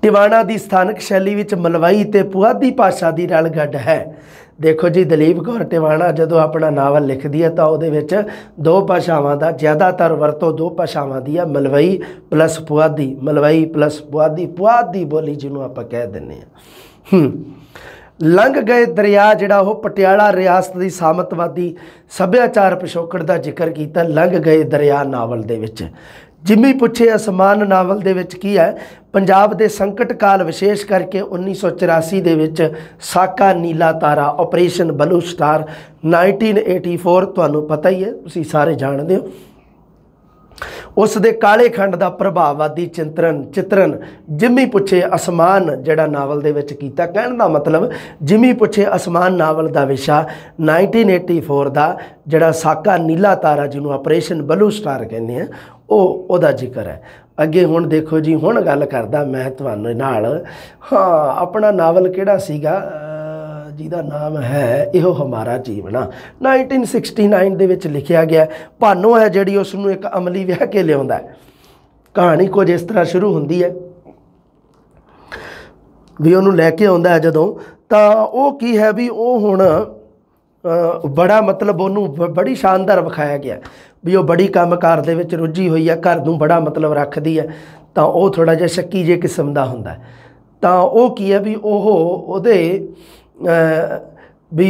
ਟਿਵਾਣਾ ਦੀ ਸਥਾਨਕ ਸ਼ੈਲੀ ਵਿੱਚ ਮਲਵਈ ਤੇ ਪੁਆਧੀ ਭਾਸ਼ਾ ਦੀ ਰਲਗੱਡ ਹੈ। ਦੇਖੋ ਜੀ, ਦਲੀਪ ਕੌਰ ਟਿਵਾਣਾ ਜਦੋਂ ਆਪਣਾ ਨਾਵਲ ਲਿਖਦੀ ਹੈ ਤਾਂ ਉਹਦੇ ਵਿੱਚ 2 ਭਾਸ਼ਾਵਾਂ ਦਾ ਜ਼ਿਆਦਾਤਰ ਵਰਤੋਂ 2 ਭਾਸ਼ਾਵਾਂ ਦੀ ਹੈ, ਮਲਵਈ ਪਲੱਸ ਪੁਆਧੀ। ਮਲਵਈ ਪਲੱਸ ਪੁਆਧੀ, ਪੁਆਧੀ ਬੋਲੀ ਜਿਹਨੂੰ ਆਪਾਂ ਕਹਿ ਦਿੰਦੇ ਹਾਂ। ਲੰਘ ਗਏ ਦਰਿਆ, ਜਿਹੜਾ ਉਹ ਪਟਿਆਲਾ ਰਿਆਸਤ ਦੀ ਸਾਮਤਵਾਦੀ ਸੱਭਿਆਚਾਰ ਪਿਛੋਕੜ ਦਾ ਜ਼ਿਕਰ ਕੀਤਾ ਲੰਘ ਗਏ ਦਰਿਆ ਨਾਵਲ ਦੇ ਵਿੱਚ। ਜਿਮੀ ਪੁੱਛੇ ਅਸਮਾਨ ਨਾਵਲ ਦੇ ਵਿੱਚ ਕੀ ਹੈ, ਪੰਜਾਬ ਦੇ ਸੰਕਟ ਕਾਲ ਵਿਸ਼ੇਸ਼ ਕਰਕੇ 1984 ਦੇ ਵਿੱਚ ਸਾਕਾ ਨੀਲਾ ਤਾਰਾ, ਆਪਰੇਸ਼ਨ ਬਲੂ ਸਟਾਰ, 1984 ਤੁਹਾਨੂੰ ਪਤਾ ਹੀ ਹੈ, ਤੁਸੀਂ ਸਾਰੇ ਜਾਣਦੇ ਹੋ। ਉਸ ਦੇ ਕਾਲੇ ਖੰਡ ਦਾ ਪ੍ਰਭਾਵਵਾਦੀ ਚਿੱਤਰਨ ਜਿਮੀ ਪੁੱਛੇ ਅਸਮਾਨ ਜਿਹੜਾ ਨਾਵਲ ਦੇ ਵਿੱਚ ਕੀਤਾ। ਕਹਿਣ ਦਾ ਮਤਲਬ ਜਿਮੀ ਪੁੱਛੇ ਅਸਮਾਨ ਨਾਵਲ ਦਾ ਵਿਸ਼ਾ 1984 ਦਾ ਜਿਹੜਾ ਸਾਕਾ ਨੀਲਾ ਤਾਰਾ, ਜਿਹਨੂੰ ਆਪਰੇਸ਼ਨ ਬਲੂ ਸਟਾਰ ਕਹਿੰਦੇ ਆ, ਉਹਦਾ ਜ਼ਿਕਰ ਹੈ। ਅੱਗੇ ਹੁਣ ਦੇਖੋ ਜੀ, ਹੁਣ ਗੱਲ ਕਰਦਾ ਮੈਂ ਤੁਹਾਨੂੰ ਨਾਲ, ਹਾਂ, ਆਪਣਾ ਨਾਵਲ ਕਿਹੜਾ ਸੀਗਾ ਜਿਹਦਾ ਨਾਮ ਹੈ ਇਹੋ ਹਮਾਰਾ ਜੀਵਣਾ, 1969 ਦੇ ਵਿੱਚ ਲਿਖਿਆ ਗਿਆ। ਭਾਨੋ ਹੈ ਜਿਹੜੀ, ਉਸ ਨੂੰ ਇੱਕ ਅਮਲੀ ਵਿਆਹ ਕੇ ਲਿਆਉਂਦਾ ਹੈ। ਕਹਾਣੀ ਕੁਝ ਇਸ ਤਰ੍ਹਾਂ ਸ਼ੁਰੂ ਹੁੰਦੀ ਹੈ ਵੀ ਉਹਨੂੰ ਲੈ ਕੇ ਆਉਂਦਾ ਹੈ ਜਦੋਂ, ਤਾਂ ਉਹ ਕੀ ਹੈ ਵੀ ਉਹ ਹੁਣ ਬੜਾ ਮਤਲਬ ਉਹਨੂੰ ਬੜੀ ਸ਼ਾਨਦਾਰ ਵਿਖਾਇਆ ਗਿਆ ਵੀ ਉਹ ਬੜੀ ਕੰਮਕਾਰ ਦੇ ਵਿੱਚ ਰੁੱਝੀ ਹੋਈ ਹੈ, ਘਰ ਨੂੰ ਬੜਾ ਮਤਲਬ ਰੱਖਦੀ ਹੈ, ਤਾਂ ਉਹ ਥੋੜ੍ਹਾ ਜਿਹਾ ਸ਼ੱਕੀ ਜਿਹੇ ਕਿਸਮ ਦਾ ਹੁੰਦਾ। ਤਾਂ ਉਹ ਕੀ ਹੈ ਵੀ ਉਹਦੇ ਵੀ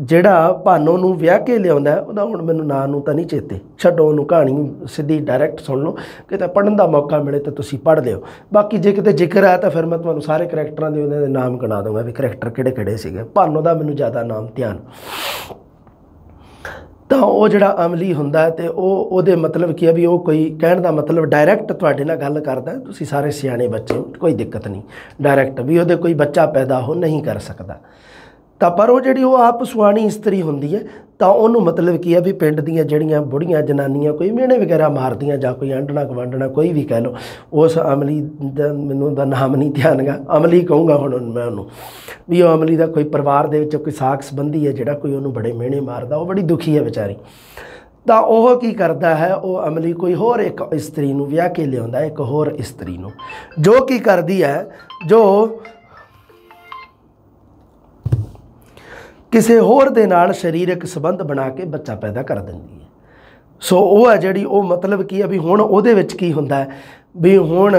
ਜਿਹੜਾ ਭਾਨੋ ਨੂੰ ਵਿਆਹ ਕੇ ਲਿਆਉਂਦਾ, ਉਹਦਾ ਹੁਣ ਮੈਨੂੰ ਨਾਂ ਨੂੰ ਤਾਂ ਨਹੀਂ ਚੇਤੇ, ਛੱਡੋ ਉਹਨੂੰ, ਕਹਾਣੀ ਸਿੱਧੀ ਡਾਇਰੈਕਟ ਸੁਣ ਲਓ, ਕਿਤੇ ਪੜ੍ਹਨ ਦਾ ਮੌਕਾ ਮਿਲੇ ਤਾਂ ਤੁਸੀਂ ਪੜ੍ਹ ਲਿਓ। ਬਾਕੀ ਜੇ ਕਿਤੇ ਜ਼ਿਕਰ ਆਇਆ ਤਾਂ ਫਿਰ ਮੈਂ ਤੁਹਾਨੂੰ ਸਾਰੇ ਕਰੈਕਟਰਾਂ ਦੇ ਉਹਨਾਂ ਦੇ ਨਾਮ ਗਿਣਾ ਦੂੰਗਾ ਵੀ ਕਰੈਕਟਰ ਕਿਹੜੇ ਸੀਗੇ। ਭਾਨੋ ਦਾ ਮੈਨੂੰ ਜ਼ਿਆਦਾ ਨਾਮ ਧਿਆਨ। ਤਾਂ ਉਹ ਜਿਹੜਾ ਅਮਲੀ ਹੁੰਦਾ ਤੇ ਉਹਦੇ ਮਤਲਬ ਕੀ ਹੈ ਵੀ ਉਹ ਕੋਈ, ਕਹਿਣ ਦਾ ਮਤਲਬ ਡਾਇਰੈਕਟ ਤੁਹਾਡੇ ਨਾਲ ਗੱਲ ਕਰਦਾ, ਤੁਸੀਂ ਸਾਰੇ ਸਿਆਣੇ ਬੱਚੇ ਹੋ, ਕੋਈ ਦਿੱਕਤ ਨਹੀਂ, ਡਾਇਰੈਕਟ ਵੀ ਉਹਦੇ ਕੋਈ ਬੱਚਾ ਪੈਦਾ ਉਹ ਨਹੀਂ ਕਰ ਸਕਦਾ। ਤਾਂ ਪਰ ਉਹ ਜਿਹੜੀ ਉਹ ਆਪ ਸੁਆਣੀ ਇਸਤਰੀ ਹੁੰਦੀ ਹੈ, ਤਾਂ ਉਹਨੂੰ ਮਤਲਬ ਕੀ ਹੈ ਵੀ ਪਿੰਡ ਦੀਆਂ ਜਿਹੜੀਆਂ ਬੁੜੀਆਂ ਜਨਾਨੀਆਂ ਕੋਈ ਮਿਹਣੇ ਵਗੈਰਾ ਮਾਰਦੀਆਂ ਜਾਂ ਕੋਈ ਆਂਢਣਾ ਗਵਾਂਢਣਾ ਕੋਈ ਵੀ ਕਹਿ ਲਓ, ਉਸ ਅਮਲੀ ਦਾ ਮੈਨੂੰ ਦਾ ਨਾਮ ਨਹੀਂ ਧਿਆਨ ਗਾ, ਅਮਲੀ ਕਹੂੰਗਾ ਹੁਣ ਮੈਂ ਉਹਨੂੰ, ਵੀ ਉਹ ਅਮਲੀ ਦਾ ਕੋਈ ਪਰਿਵਾਰ ਦੇ ਵਿੱਚ ਕੋਈ ਸਾਕ ਸੰਬੰਧੀ ਹੈ ਜਿਹੜਾ ਕੋਈ ਉਹਨੂੰ ਬੜੇ ਮਿਹਣੇ ਮਾਰਦਾ, ਉਹ ਬੜੀ ਦੁਖੀ ਹੈ ਵਿਚਾਰੀ। ਤਾਂ ਉਹ ਕੀ ਕਰਦਾ ਹੈ, ਉਹ ਅਮਲੀ ਕੋਈ ਹੋਰ ਇੱਕ ਇਸਤਰੀ ਨੂੰ ਵਿਆਹ ਕੇ ਲਿਆਉਂਦਾ, ਇੱਕ ਹੋਰ ਇਸਤਰੀ ਨੂੰ, ਜੋ ਕੀ ਕਰਦੀ ਹੈ, ਜੋ ਕਿਸੇ ਹੋਰ ਦੇ ਨਾਲ ਸਰੀਰਕ ਸੰਬੰਧ ਬਣਾ ਕੇ ਬੱਚਾ ਪੈਦਾ ਕਰ ਦਿੰਦੀ ਹੈ। ਸੋ ਉਹ ਹੈ ਜਿਹੜੀ ਉਹ ਮਤਲਬ ਕੀ ਹੈ ਵੀ ਹੁਣ ਉਹਦੇ ਵਿੱਚ ਕੀ ਹੁੰਦਾ ਹੈ ਵੀ ਹੁਣ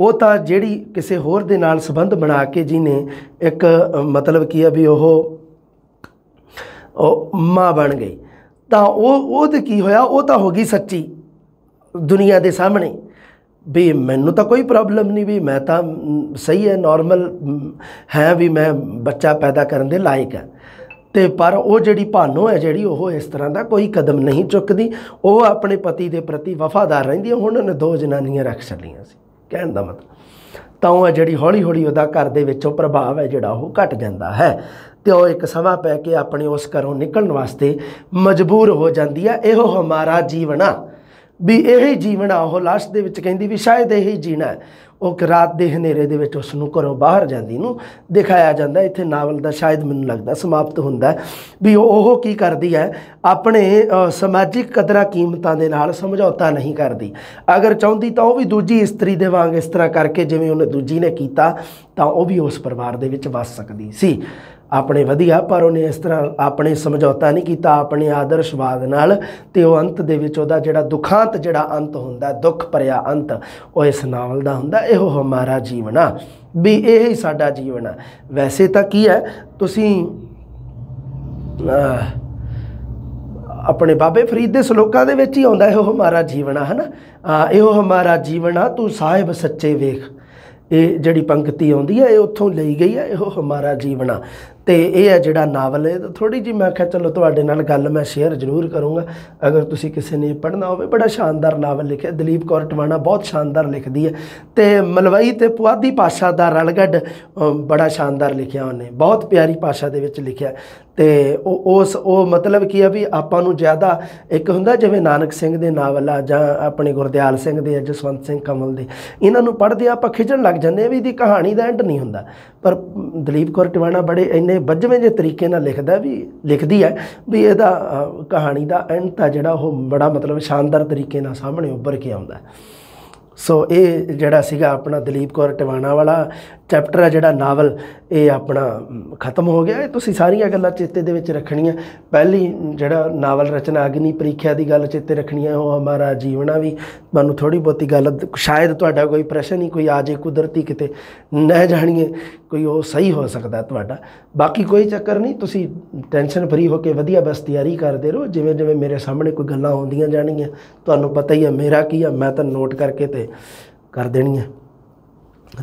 ਉਹ ਤਾਂ ਜਿਹੜੀ ਕਿਸੇ ਹੋਰ ਦੇ ਨਾਲ ਸੰਬੰਧ ਬਣਾ ਕੇ ਜਿਹਨੇ ਇੱਕ ਮਤਲਬ ਕੀ ਹੈ ਵੀ ਉਹ ਮਾਂ ਬਣ ਗਈ, ਤਾਂ ਉਹ ਤੇ ਕੀ ਹੋਇਆ, ਉਹ ਤਾਂ ਹੋ ਗਈ ਸੱਚੀ ਦੁਨੀਆ ਦੇ ਸਾਹਮਣੇ ਵੀ ਮੈਨੂੰ ਤਾਂ ਕੋਈ ਪ੍ਰੋਬਲਮ ਨਹੀਂ, ਵੀ ਮੈਂ ਤਾਂ ਸਹੀ ਹੈ, ਨੋਰਮਲ ਹੈ, ਵੀ ਮੈਂ ਬੱਚਾ ਪੈਦਾ ਕਰਨ ਦੇ ਲਾਇਕ ਹੈ। ਤੇ ਪਰ ਉਹ ਜਿਹੜੀ ਭਾਨੋ ਹੈ ਜਿਹੜੀ, ਉਹ ਇਸ ਤਰ੍ਹਾਂ ਦਾ ਕੋਈ ਕਦਮ ਨਹੀਂ ਚੁੱਕਦੀ, ਉਹ ਆਪਣੇ ਪਤੀ ਦੇ ਪ੍ਰਤੀ ਵਫਾਦਾਰ ਰਹਿੰਦੀ ਹੈ। ਹੁਣ ਉਹਨੇ 2 ਜਨਾਨੀਆਂ ਰੱਖ ਛੱਡੀਆਂ ਸੀ, ਕਹਿਣ ਦਾ ਮਤਲਬ। ਤਾਂ ਉਹ ਜਿਹੜੀ ਹੌਲੀ ਹੌਲੀ ਉਹਦਾ ਘਰ ਦੇ ਵਿੱਚੋਂ ਪ੍ਰਭਾਵ ਹੈ ਜਿਹੜਾ ਉਹ ਘਟ ਜਾਂਦਾ ਹੈ ਤੇ ਉਹ ਇੱਕ ਸਮਾਂ ਪੈ ਕੇ ਆਪਣੇ ਉਸ ਘਰੋਂ ਨਿਕਲਣ ਵਾਸਤੇ ਮਜਬੂਰ ਹੋ ਜਾਂਦੀ ਹੈ। ਇਹੋ ਹਮਾਰਾ ਜੀਵਨ ਆ, ਵੀ ਇਹੀ ਜੀਵਨ ਆ। ਉਹ ਲਾਸਟ ਦੇ ਵਿੱਚ ਕਹਿੰਦੀ ਵੀ ਸ਼ਾਇਦ ਇਹੀ ਜੀਣਾ ਹੈ। ਉਹ ਰਾਤ ਦੇ ਹਨੇਰੇ ਦੇ ਵਿੱਚ ਉਸ ਨੂੰ ਘਰੋਂ ਬਾਹਰ ਜਾਂਦੀ ਨੂੰ ਦਿਖਾਇਆ ਜਾਂਦਾ। ਇੱਥੇ ਨਾਵਲ ਦਾ ਸ਼ਾਇਦ ਮੈਨੂੰ ਲੱਗਦਾ ਸਮਾਪਤ ਹੁੰਦਾ ਵੀ ਉਹ ਕੀ ਕਰਦੀ ਹੈ, ਆਪਣੇ ਸਮਾਜਿਕ ਕਦਰਾਂ ਕੀਮਤਾਂ ਦੇ ਨਾਲ ਸਮਝੌਤਾ ਨਹੀਂ ਕਰਦੀ। ਅਗਰ ਚਾਹੁੰਦੀ ਤਾਂ ਉਹ ਵੀ ਦੂਜੀ ਇਸਤਰੀ ਦੇ ਵਾਂਗ ਇਸ ਤਰ੍ਹਾਂ ਕਰਕੇ ਜਿਵੇਂ ਉਹਨੇ ਦੂਜੀ ਨੇ ਕੀਤਾ ਤਾਂ ਉਹ ਵੀ ਉਸ ਪਰਿਵਾਰ ਦੇ ਵਿੱਚ ਵਸ ਸਕਦੀ ਸੀ ਆਪਣੇ ਵਧੀਆ। ਪਰ ਉਹਨੇ ਇਸ ਤਰ੍ਹਾਂ ਆਪਣੇ ਸਮਝੌਤਾ ਨਹੀਂ ਕੀਤਾ ਆਪਣੇ ਆਦਰਸ਼ਵਾਦ ਨਾਲ ਤੇ ਉਹ ਅੰਤ ਦੇ ਵਿੱਚ ਉਹਦਾ ਜਿਹੜਾ ਦੁਖਾਂਤ ਜਿਹੜਾ ਅੰਤ ਹੁੰਦਾ, ਦੁੱਖ ਭਰਿਆ ਅੰਤ, ਉਹ ਇਸ ਨਾਵਲ ਦਾ ਹੁੰਦਾ। ਇਹੋ ਹਮਾਰਾ ਜੀਵਨ ਆ, ਵੀ ਇਹ ਹੀ ਸਾਡਾ ਜੀਵਨ ਆ। ਵੈਸੇ ਤਾਂ ਕੀ ਹੈ, ਤੁਸੀਂ ਆਪਣੇ ਬਾਬੇ ਫਰੀਦ ਦੇ ਸਲੋਕਾਂ ਦੇ ਵਿੱਚ ਹੀ ਆਉਂਦਾ ਇਹੋ ਹਮਾਰਾ ਜੀਵਨ ਆ, ਹੈ ਨਾ। ਇਹੋ ਹਮਾਰਾ ਜੀਵਨ ਆ ਤੂੰ ਸਾਹਿਬ ਸੱਚੇ ਵੇਖ। ਇਹ ਜਿਹੜੀ ਪੰਕਤੀ ਆਉਂਦੀ ਹੈ ਇਹ ਉੱਥੋਂ ਲਈ ਗਈ ਹੈ, ਇਹੋ ਹਮਾਰਾ ਜੀਵਨ ਆ। ਤੇ ਇਹ ਹੈ ਜਿਹੜਾ ਨਾਵਲ ਹੈ। ਥੋੜ੍ਹੀ ਜਿਹੀ ਮੈਂ ਕਿਹਾ ਚਲੋ ਤੁਹਾਡੇ ਨਾਲ ਗੱਲ ਮੈਂ ਸ਼ੇਅਰ ਜ਼ਰੂਰ ਕਰੂੰਗਾ ਅਗਰ ਤੁਸੀਂ ਕਿਸੇ ਨੇ ਪੜ੍ਹਨਾ ਹੋਵੇ। ਬੜਾ ਸ਼ਾਨਦਾਰ ਨਾਵਲ ਲਿਖਿਆ, ਦਲੀਪ ਕੌਰ ਟਿਵਾਣਾ ਬਹੁਤ ਸ਼ਾਨਦਾਰ ਲਿਖਦੀ ਹੈ ਤੇ ਮਲਵਈ ਤੇ ਪੁਆਧੀ ਭਾਸ਼ਾ ਦਾ ਰਲਗੱਡ ਬੜਾ ਸ਼ਾਨਦਾਰ ਲਿਖਿਆ ਉਹਨੇ, ਬਹੁਤ ਪਿਆਰੀ ਭਾਸ਼ਾ ਦੇ ਵਿੱਚ ਲਿਖਿਆ। ਤੇ ਉਹ ਮਤਲਬ ਕੀ ਆ ਵੀ ਆਪਾਂ ਨੂੰ ਜ਼ਿਆਦਾ ਇੱਕ ਹੁੰਦਾ ਜਿਵੇਂ ਨਾਨਕ ਸਿੰਘ ਦੇ ਨਾਵਲ ਆ ਜਾਂ ਆਪਣੇ ਗੁਰਦਿਆਲ ਸਿੰਘ ਦੇ, ਜਸਵੰਤ ਸਿੰਘ ਕਮਲ ਦੇ, ਇਹਨਾਂ ਨੂੰ ਪੜ੍ਹਦੇ ਆਪਾਂ ਖਿਜਣ ਲੱਗ ਜਾਂਦੇ ਆ ਵੀ ਇਹਦੀ ਕਹਾਣੀ ਦਾ ਐਂਡ ਨਹੀਂ ਹੁੰਦਾ। ਪਰ ਦਲੀਪ ਕੌਰ ਟਿਵਾਣਾ ਬੜੇ ਇੰਨੇ ਬੱਝਵੇਂ ਜਿਹੇ ਤਰੀਕੇ ਨਾਲ ਲਿਖਦੀ ਹੈ ਵੀ ਇਹਦਾ ਕਹਾਣੀ ਦਾ ਐਂਡ ਤਾਂ ਜਿਹੜਾ ਉਹ ਬੜਾ ਮਤਲਬ ਸ਼ਾਨਦਾਰ ਤਰੀਕੇ ਨਾਲ ਸਾਹਮਣੇ ਉੱਭਰ ਕੇ ਆਉਂਦਾ। ਸੋ ਇਹ ਜਿਹੜਾ ਸੀਗਾ ਆਪਣਾ ਦਲੀਪ ਕੌਰ ਟਿਵਾਣਾ ਵਾਲਾ ਚੈਪਟਰ ਹੈ ਜਿਹੜਾ ਨਾਵਲ, ਇਹ ਆਪਣਾ ਖਤਮ ਹੋ ਗਿਆ। ਇਹ ਤੁਸੀਂ ਸਾਰੀਆਂ ਗੱਲਾਂ ਚੇਤੇ ਦੇ ਵਿੱਚ ਰੱਖਣੀਆਂ। ਪਹਿਲੀ ਜਿਹੜਾ ਨਾਵਲ ਰਚਨਾ ਅਗਨੀ ਪ੍ਰੀਖਿਆ ਦੀ ਗੱਲ ਚੇਤੇ ਰੱਖਣੀ ਹੈ, ਉਹ ਹਮਾਰਾ ਜੀਵਨ ਆ। ਵੀ ਤੁਹਾਨੂੰ ਥੋੜ੍ਹੀ ਬਹੁਤੀ ਗੱਲ ਸ਼ਾਇਦ ਤੁਹਾਡਾ ਕੋਈ ਪ੍ਰਸ਼ਨ ਹੀ ਕੋਈ ਆ ਜੇ ਕੁਦਰਤੀ ਕਿਤੇ ਨਾ ਜਾਣੀਏ ਕੋਈ, ਉਹ ਸਹੀ ਹੋ ਸਕਦਾ ਤੁਹਾਡਾ। ਬਾਕੀ ਕੋਈ ਚੱਕਰ ਨਹੀਂ, ਤੁਸੀਂ ਟੈਨਸ਼ਨ ਫਰੀ ਹੋ ਕੇ ਵਧੀਆ ਬਸ ਤਿਆਰੀ ਕਰਦੇ ਰਹੋ। ਜਿਵੇਂ ਜਿਵੇਂ ਮੇਰੇ ਸਾਹਮਣੇ ਕੋਈ ਗੱਲਾਂ ਆਉਂਦੀਆਂ ਜਾਣਗੀਆਂ, ਤੁਹਾਨੂੰ ਪਤਾ ਹੀ ਆ ਮੇਰਾ ਕੀ ਆ, ਮੈਂ ਤਾਂ ਨੋਟ ਕਰਕੇ ਤੇ ਕਰ ਦੇਣੀ ਹੈ,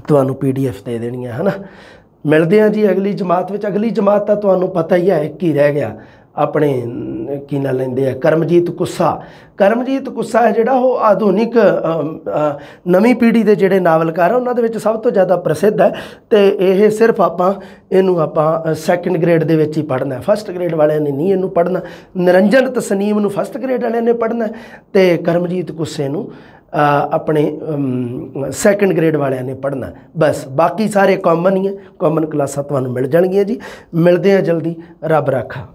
ਤੁਹਾਨੂੰ PDF ਦੇ ਦੇਣੀ ਹੈ ਨਾ। ਮਿਲਦੇ ਹਾਂ ਜੀ ਅਗਲੀ ਜਮਾਤ ਵਿੱਚ। ਅਗਲੀ ਜਮਾਤ ਤਾਂ ਤੁਹਾਨੂੰ ਪਤਾ ਹੀ ਹੈ ਇੱਕ ਹੀ ਰਹਿ ਗਿਆ, ਆਪਣੇ ਕੀ ਨਾਂ ਲੈਂਦੇ ਆ, ਕਰਮਜੀਤ ਕੁੱਸਾ। ਕਰਮਜੀਤ ਕੁੱਸਾ ਹੈ ਜਿਹੜਾ ਉਹ ਆਧੁਨਿਕ ਨਵੀਂ ਪੀੜ੍ਹੀ ਦੇ ਜਿਹੜੇ ਨਾਵਲਕਾਰ ਆ ਉਹਨਾਂ ਦੇ ਵਿੱਚ ਸਭ ਤੋਂ ਜ਼ਿਆਦਾ ਪ੍ਰਸਿੱਧ ਹੈ। ਤੇ ਇਹ ਸਿਰਫ ਇਹਨੂੰ ਸੈਕੰਡ ਗ੍ਰੇਡ ਦੇ ਵਿੱਚ ਹੀ ਪੜ੍ਹਨਾ, ਫਸਟ ਗ੍ਰੇਡ ਵਾਲਿਆਂ ਨੇ ਨਹੀਂ ਇਹਨੂੰ ਪੜ੍ਹਨਾ। ਨਿਰੰਜਨ ਤਸਨੀਮ ਨੂੰ ਫਸਟ ਗ੍ਰੇਡ ਵਾਲਿਆਂ ਨੇ ਪੜ੍ਹਨਾ ਤੇ ਕਰਮਜੀਤ ਕੁੱਸੇ ਨੂੰ ਆਪਣੇ ਸੈਕੰਡ ਗ੍ਰੇਡ ਵਾਲਿਆਂ ਨੇ ਪੜ੍ਹਨਾ। ਬਸ ਬਾਕੀ ਸਾਰੇ ਕਾਮਨ ਹੀ ਹੈ, ਕਾਮਨ ਕਲਾਸਾਂ ਤੁਹਾਨੂੰ ਮਿਲ ਜਾਣਗੀਆਂ ਜੀ। ਮਿਲਦੇ ਹਾਂ ਜਲਦੀ, ਰੱਬ ਰਾਖਾ।